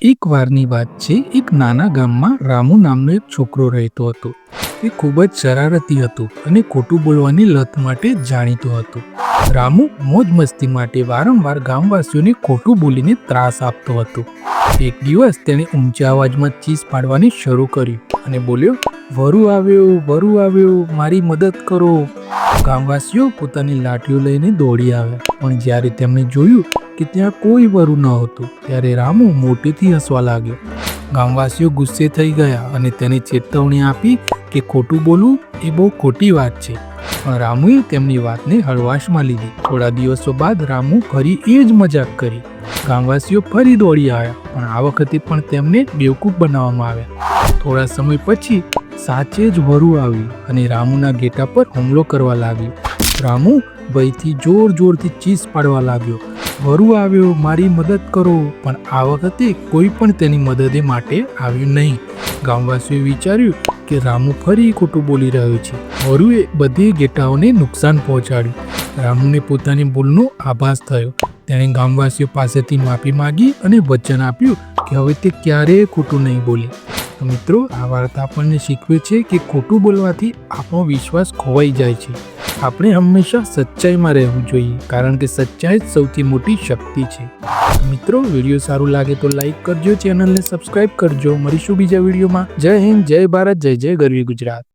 એક વારની વાત છે, એક નાના ગામમાં રામુ નામનો એક છોકરો રહેતો હતો. તે ખૂબ જ શરારતી હતો અને ખોટું બોલવાની લત માટે જાણીતો હતો. રામુ મોજ મસ્તી માટે વારંવાર ગામવાસીઓને ખોટું બોલીને ત્રાસ આપતો હતો. એક દિવસ તેણે ઊંચા અવાજમાં ચીસ પાડવાની શરૂ કર્યું અને બોલ્યો, વરુ આવ્યો, મારી મદદ કરો. ગામવાસીઓ પોતાની લાઠીઓ લઈને દોડી આવ્યા, પણ જ્યારે તેમણે જોયું કે ત્યાં કોઈ વરુ ન હતું, ત્યારે રામુ મોટેથી હસવા લાગ્યો. ગામવાસીઓ ગુસ્સે થઈ ગયા અને તેને ચેતવણી આપી કે ખોટું બોલવું એ બહુ ખોટી વાત છે. પણ રામુએ તેમની વાતને હળવાશમાં લીધી. થોડા દિવસો બાદ રામુ ફરી એ જ મજાક કરી. ગામવાસીઓ ફરી દોડી આવ્યા, પણ આ વખતે પણ તેમને બેવકૂફ બનાવવામાં આવ્યા. થોડા સમય પછી સાચે જ વરુ આવી અને રામુના ઘેટા પર હુમલો કરવા લાગ્યો. રામુ ભયથી જોરથી ચીસ પાડવા લાગ્યો, વરુ આવ્યો, મારી મદદ કરો. પણ આ વખતે કોઈ પણ તેની મદદ માટે આવ્યું નહીં. ગામવાસીઓએ વિચાર્યું કે રામુ ફરી ખોટું બોલી રહ્યો છે. વરુએ બધી ઘેટાઓને નુકસાન પહોંચાડ્યું. રામુને પોતાની ભૂલનો આભાસ થયો. તેણે ગામવાસીઓ પાસેથી માફી માંગી અને વચન આપ્યું કે હવે તે ક્યારેય ખોટું નહીં બોલે. તો મિત્રો, આ વાર્તા આપણને શીખવે છે કે ખોટું બોલવાથી આપણો વિશ્વાસ ખોવાઈ જાય છે. આપણે હંમેશા સચ્ચાઈમાં રહેવું જોઈએ, કારણ કે સચ્ચાઈ જ સૌથી મોટી શક્તિ છે. મિત્રો, વિડીયો સારું લાગે તો લાઈક કરજો, ચેનલને સબસ્ક્રાઈબ કરજો. મળીશું બીજા વિડીયોમાં. જય હિન્દ, જય ભારત, જય જય ગરવી ગુજરાત.